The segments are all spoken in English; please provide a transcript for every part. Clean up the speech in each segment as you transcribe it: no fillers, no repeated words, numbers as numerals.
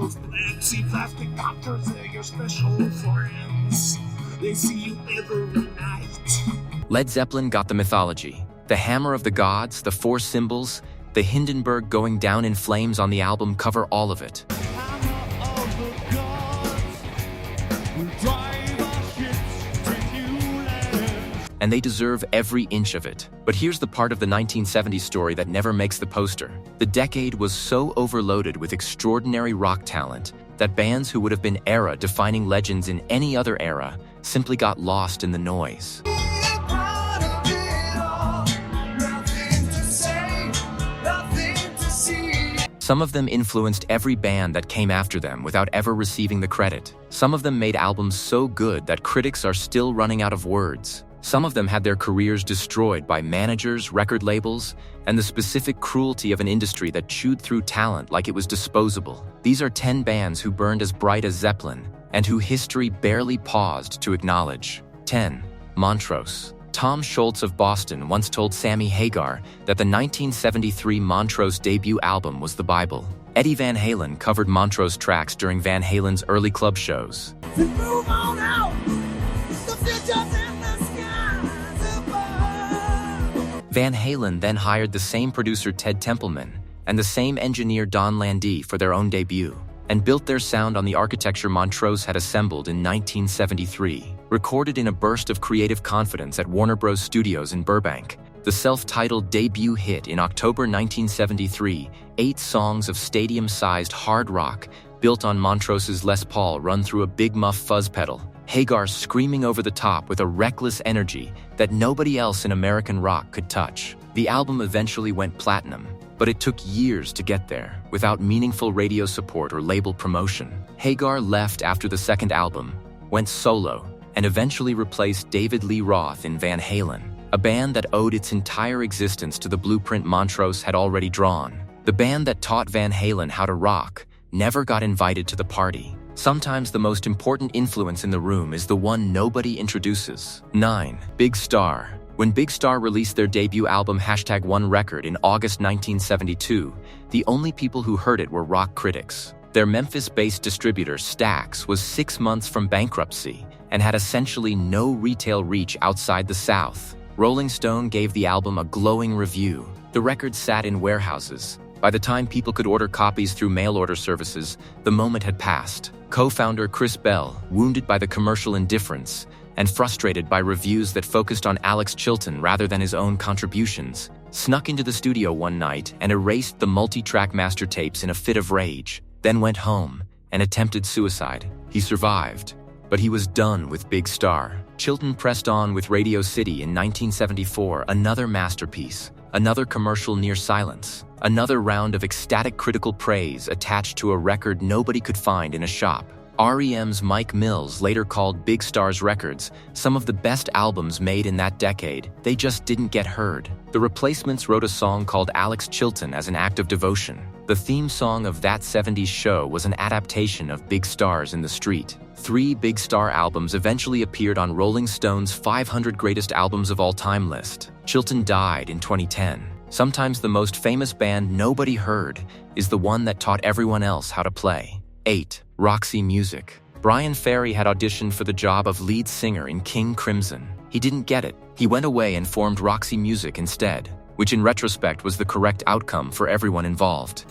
Those plexi plastic doctors, they're your special friends. They see you every night. Led Zeppelin got the mythology. The hammer of the gods, the four symbols, the Hindenburg going down in flames on the album cover all of it. And they deserve every inch of it. But here's the part of the 1970s story that never makes the poster. The decade was so overloaded with extraordinary rock talent that bands who would have been era-defining legends in any other era simply got lost in the noise. Some of them influenced every band that came after them without ever receiving the credit. Some of them made albums so good that critics are still running out of words. Some of them had their careers destroyed by managers, record labels, and the specific cruelty of an industry that chewed through talent like it was disposable. These are 10 bands who burned as bright as Zeppelin, and who history barely paused to acknowledge. 10. Montrose. Tom Scholz of Boston once told Sammy Hagar that the 1973 Montrose debut album was the Bible. Eddie Van Halen covered Montrose tracks during Van Halen's early club shows. Move on out. Van Halen then hired the same producer Ted Templeman and the same engineer Don Landee for their own debut, and built their sound on the architecture Montrose had assembled in 1973. Recorded in a burst of creative confidence at Warner Bros. Studios in Burbank, the self-titled debut hit in October 1973, 8 songs of stadium-sized hard rock built on Montrose's Les Paul run through a Big Muff fuzz pedal, Hagar screaming over the top with a reckless energy that nobody else in American rock could touch. The album eventually went platinum, but it took years to get there, without meaningful radio support or label promotion. Hagar left after the second album, went solo, and eventually replaced David Lee Roth in Van Halen, a band that owed its entire existence to the blueprint Montrose had already drawn. The band that taught Van Halen how to rock never got invited to the party. Sometimes the most important influence in the room is the one nobody introduces. 9. Big Star. When Big Star released their debut album #1 Record in August 1972, the only people who heard it were rock critics. Their Memphis-based distributor, Stax, was 6 months from bankruptcy and had essentially no retail reach outside the South. Rolling Stone gave the album a glowing review. The record sat in warehouses. By the time people could order copies through mail-order services, the moment had passed. Co-founder Chris Bell, wounded by the commercial indifference and frustrated by reviews that focused on Alex Chilton rather than his own contributions, snuck into the studio one night and erased the multi-track master tapes in a fit of rage, then went home and attempted suicide. He survived, but he was done with Big Star. Chilton pressed on with Radio City in 1974, another masterpiece, another commercial near silence, another round of ecstatic critical praise attached to a record nobody could find in a shop. REM's Mike Mills later called Big Star's records some of the best albums made in that decade. They just didn't get heard. The Replacements wrote a song called Alex Chilton as an act of devotion. The theme song of That 70s Show was an adaptation of Big Stars in the Street. 3 Big Star albums eventually appeared on Rolling Stone's 500 Greatest Albums of All Time list. Chilton died in 2010. Sometimes the most famous band nobody heard is the one that taught everyone else how to play. 8. Roxy Music. Brian Ferry had auditioned for the job of lead singer in King Crimson. He didn't get it. He went away and formed Roxy Music instead, which in retrospect was the correct outcome for everyone involved.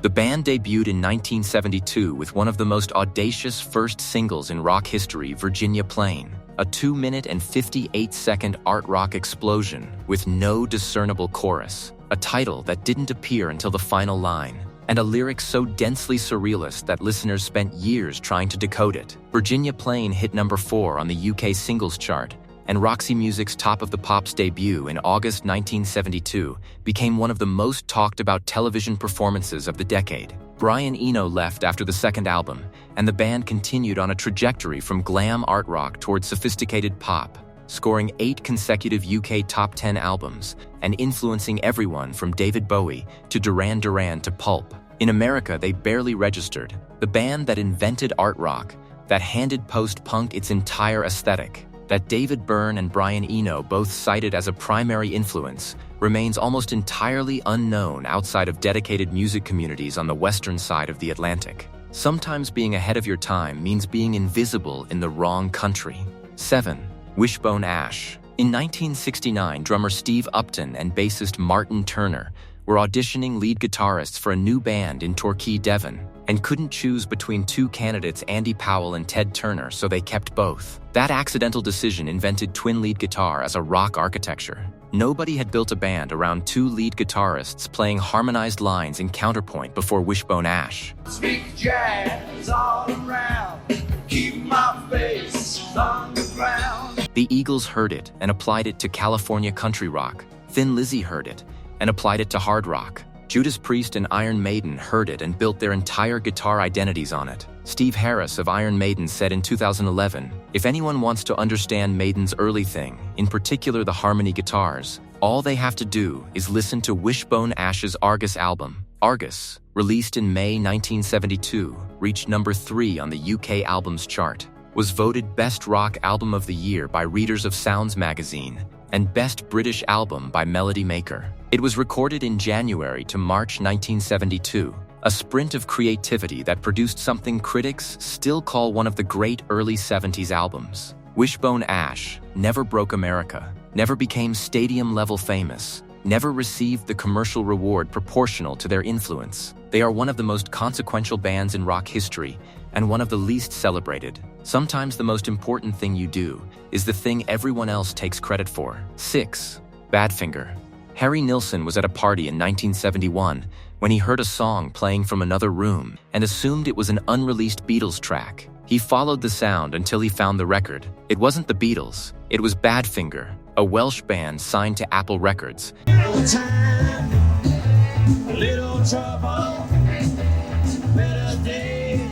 The band debuted in 1972 with one of the most audacious first singles in rock history, Virginia Plain, a 2-minute and 58-second art rock explosion with no discernible chorus, a title that didn't appear until the final line, and a lyric so densely surrealist that listeners spent years trying to decode it. Virginia Plain hit number 4 on the UK singles chart, and Roxy Music's Top of the Pops debut in August 1972 became one of the most talked about television performances of the decade. Brian Eno left after the second album, and the band continued on a trajectory from glam art rock towards sophisticated pop, scoring 8 consecutive UK top 10 albums and influencing everyone from David Bowie to Duran Duran to Pulp. In America, they barely registered. The band that invented art rock, that handed post-punk its entire aesthetic, that David Byrne and Brian Eno both cited as a primary influence, remains almost entirely unknown outside of dedicated music communities on the western side of the Atlantic. Sometimes being ahead of your time means being invisible in the wrong country. 7. Wishbone Ash. In 1969, drummer Steve Upton and bassist Martin Turner were auditioning lead guitarists for a new band in Torquay, Devon, and couldn't choose between two candidates, Andy Powell and Ted Turner, so they kept both. That accidental decision invented twin lead guitar as a rock architecture. Nobody had built a band around two lead guitarists playing harmonized lines in counterpoint before Wishbone Ash. Speak jazz all around, keep my face on the ground. The Eagles heard it and applied it to California country rock. Thin Lizzy heard it and applied it to hard rock. Judas Priest and Iron Maiden heard it and built their entire guitar identities on it. Steve Harris of Iron Maiden said in 2011, "If anyone wants to understand Maiden's early thing, in particular the harmony guitars, all they have to do is listen to Wishbone Ash's Argus album." Argus, released in May 1972, reached number 3 on the UK Albums Chart, was voted Best Rock Album of the Year by readers of Sounds magazine, and Best British Album by Melody Maker. It was recorded in January to March 1972, a sprint of creativity that produced something critics still call one of the great early 70s albums. Wishbone Ash never broke America, never became stadium-level famous, never received the commercial reward proportional to their influence. They are one of the most consequential bands in rock history and one of the least celebrated. Sometimes the most important thing you do is the thing everyone else takes credit for. 6. Badfinger. Harry Nilsson was at a party in 1971 when he heard a song playing from another room and assumed it was an unreleased Beatles track. He followed the sound until he found the record. It wasn't the Beatles, it was Badfinger, a Welsh band signed to Apple Records. Little time, little trouble, better day.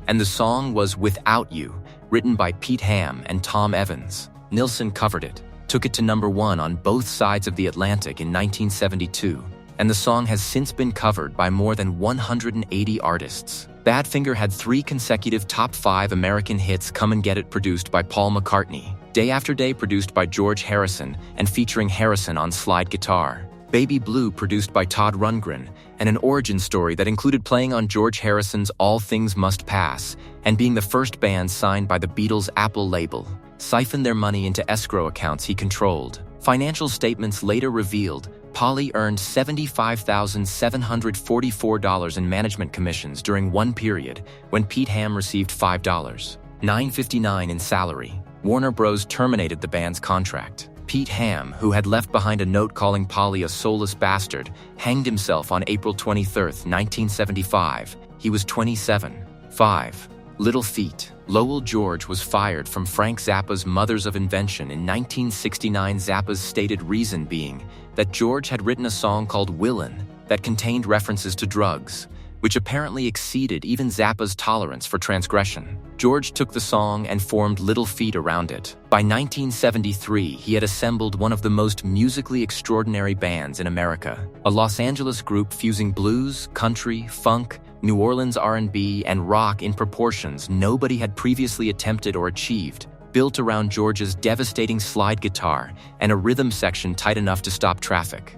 And the song was Without You, written by Pete Ham and Tom Evans. Nilsson covered it, took it to number 1 on both sides of the Atlantic in 1972, and the song has since been covered by more than 180 artists. Badfinger had 3 consecutive top 5 American hits, Come and Get It produced by Paul McCartney, Day After Day produced by George Harrison and featuring Harrison on slide guitar, Baby Blue produced by Todd Rundgren, and an origin story that included playing on George Harrison's All Things Must Pass and being the first band signed by the Beatles' Apple label. Siphoned their money into escrow accounts he controlled. Financial statements later revealed Polly earned $75,744 in management commissions during one period when Pete Ham received $5.959 in salary. Warner Bros. Terminated the band's contract. Pete Ham, who had left behind a note calling Polly a soulless bastard, hanged himself on April 23, 1975. He was 27. 5. Little Feat. Lowell George was fired from Frank Zappa's Mothers of Invention in 1969, Zappa's stated reason being that George had written a song called Willin' that contained references to drugs, which apparently exceeded even Zappa's tolerance for transgression. George took the song and formed Little Feat around it. By 1973, he had assembled one of the most musically extraordinary bands in America, a Los Angeles group fusing blues, country, funk, New Orleans R&B, and rock in proportions nobody had previously attempted or achieved, built around George's devastating slide guitar and a rhythm section tight enough to stop traffic.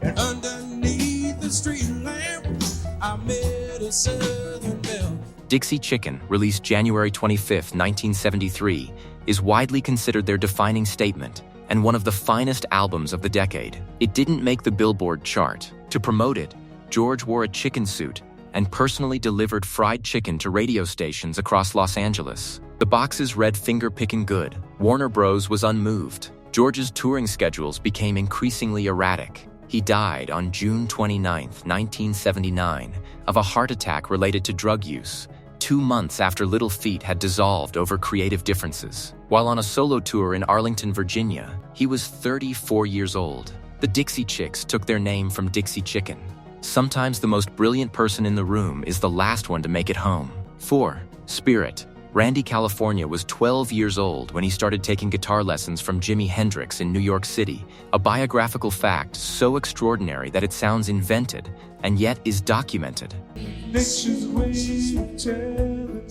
Underneath the street lamp, I met a southern belle. Dixie Chicken, released January 25, 1973, is widely considered their defining statement and one of the finest albums of the decade. It didn't make the Billboard chart. To promote it, George wore a chicken suit and personally delivered fried chicken to radio stations across Los Angeles. The boxes read "Finger-picking good." Warner Bros. Was unmoved. George's touring schedules became increasingly erratic. He died on June 29, 1979, of a heart attack related to drug use, 2 months after Little Feat had dissolved over creative differences. While on a solo tour in Arlington, Virginia, he was 34 years old. The Dixie Chicks took their name from Dixie Chicken. Sometimes the most brilliant person in the room is the last one to make it home. 4. Spirit. Randy California was 12 years old when he started taking guitar lessons from Jimi Hendrix in New York City, a biographical fact so extraordinary that it sounds invented and yet is documented. Nature's way of telling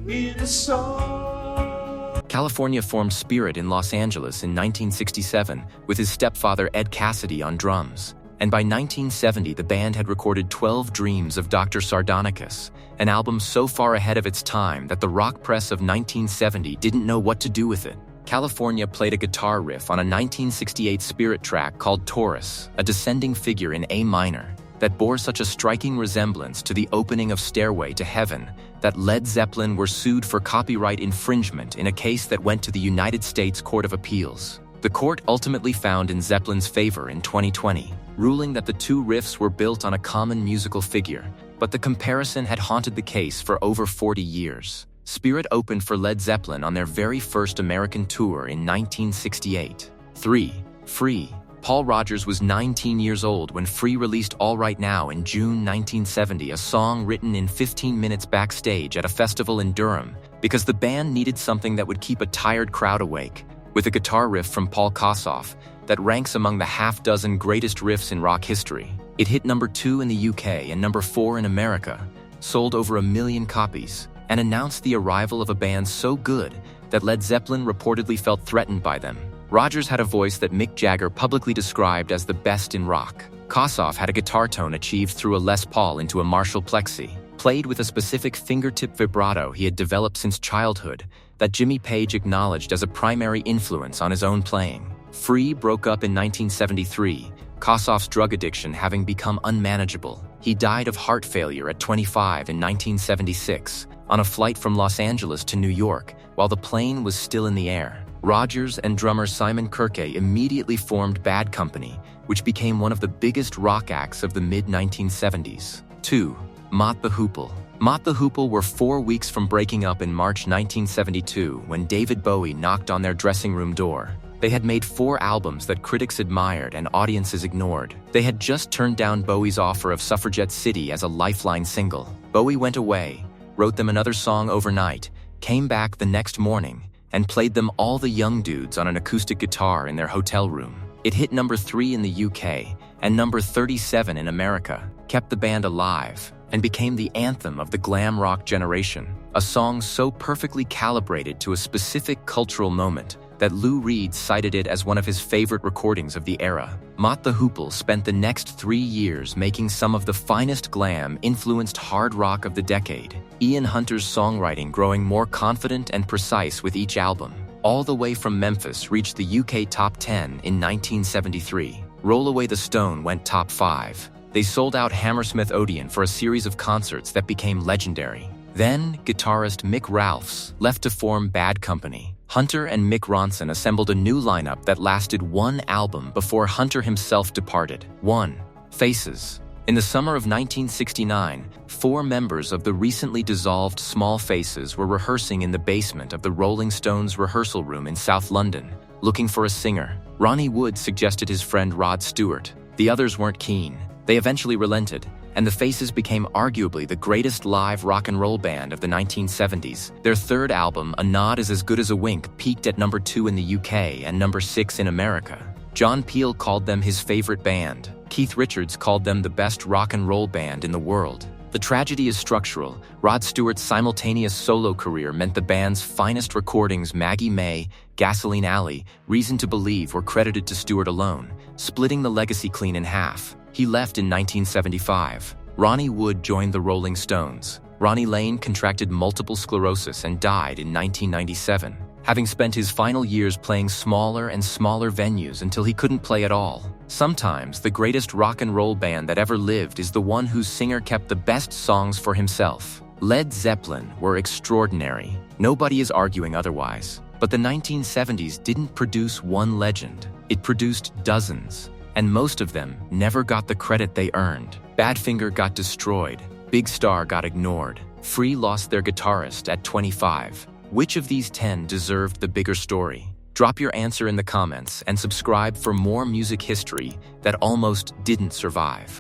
in a song. California formed Spirit in Los Angeles in 1967 with his stepfather Ed Cassidy on drums. And by 1970, the band had recorded 12 Dreams of Dr. Sardonicus, an album so far ahead of its time that the rock press of 1970 didn't know what to do with it. California played a guitar riff on a 1968 Spirit track called Taurus, a descending figure in A minor, that bore such a striking resemblance to the opening of Stairway to Heaven that Led Zeppelin were sued for copyright infringement in a case that went to the United States Court of Appeals. The court ultimately found in Zeppelin's favor in 2020, ruling that the two riffs were built on a common musical figure, but the comparison had haunted the case for over 40 years. Spirit opened for Led Zeppelin on their very first American tour in 1968. 3. Free. Paul Rodgers was 19 years old when Free released All Right Now in June 1970, a song written in 15 minutes backstage at a festival in Durham, because the band needed something that would keep a tired crowd awake, with a guitar riff from Paul Kossoff that ranks among the half-dozen greatest riffs in rock history. It hit number 2 in the UK and number 4 in America, sold over 1 million copies, and announced the arrival of a band so good that Led Zeppelin reportedly felt threatened by them. Rodgers had a voice that Mick Jagger publicly described as the best in rock. Kossoff had a guitar tone achieved through a Les Paul into a Marshall Plexi, played with a specific fingertip vibrato he had developed since childhood that Jimmy Page acknowledged as a primary influence on his own playing. Free broke up in 1973, Kossoff's drug addiction having become unmanageable. He died of heart failure at 25 in 1976 on a flight from Los Angeles to New York while the plane was still in the air. Rodgers and drummer Simon Kirke immediately formed Bad Company, which became one of the biggest rock acts of the mid-1970s. 2. Mott the Hoople. Mott the Hoople were 4 weeks from breaking up in March 1972 when David Bowie knocked on their dressing room door. They had made 4 albums that critics admired and audiences ignored. They had just turned down Bowie's offer of Suffragette City as a lifeline single. Bowie went away, wrote them another song overnight, came back the next morning, and played them All the Young Dudes on an acoustic guitar in their hotel room. It hit number 3 in the UK and number 37 in America, kept the band alive, and became the anthem of the glam rock generation, a song so perfectly calibrated to a specific cultural moment that Lou Reed cited it as one of his favorite recordings of the era. Mott the Hoople spent the next 3 years making some of the finest glam-influenced hard rock of the decade, Ian Hunter's songwriting growing more confident and precise with each album. All the Way from Memphis reached the UK top 10 in 1973. Roll Away the Stone went top 5. They sold out Hammersmith Odeon for a series of concerts that became legendary. Then, guitarist Mick Ralphs left to form Bad Company. Hunter and Mick Ronson assembled a new lineup that lasted 1 album before Hunter himself departed. 1. Faces. In the summer of 1969, 4 members of the recently dissolved Small Faces were rehearsing in the basement of the Rolling Stones rehearsal room in South London, looking for a singer. Ronnie Wood suggested his friend Rod Stewart. The others weren't keen. They eventually relented, and the Faces became arguably the greatest live rock and roll band of the 1970s. Their third album, A Nod Is As Good As a Wink, peaked at number 2 in the UK and number 6 in America. John Peel called them his favorite band. Keith Richards called them the best rock and roll band in the world. The tragedy is structural. Rod Stewart's simultaneous solo career meant the band's finest recordings, Maggie May, Gasoline Alley, Reason to Believe, were credited to Stewart alone, splitting the legacy clean in half. He left in 1975. Ronnie Wood joined the Rolling Stones. Ronnie Lane contracted multiple sclerosis and died in 1997, having spent his final years playing smaller and smaller venues until he couldn't play at all. Sometimes the greatest rock and roll band that ever lived is the one whose singer kept the best songs for himself. Led Zeppelin were extraordinary. Nobody is arguing otherwise. But the 1970s didn't produce one legend. It produced dozens. And most of them never got the credit they earned. Badfinger got destroyed. Big Star got ignored. Free lost their guitarist at 25. Which of these 10 deserved the bigger story? Drop your answer in the comments and subscribe for more music history that almost didn't survive.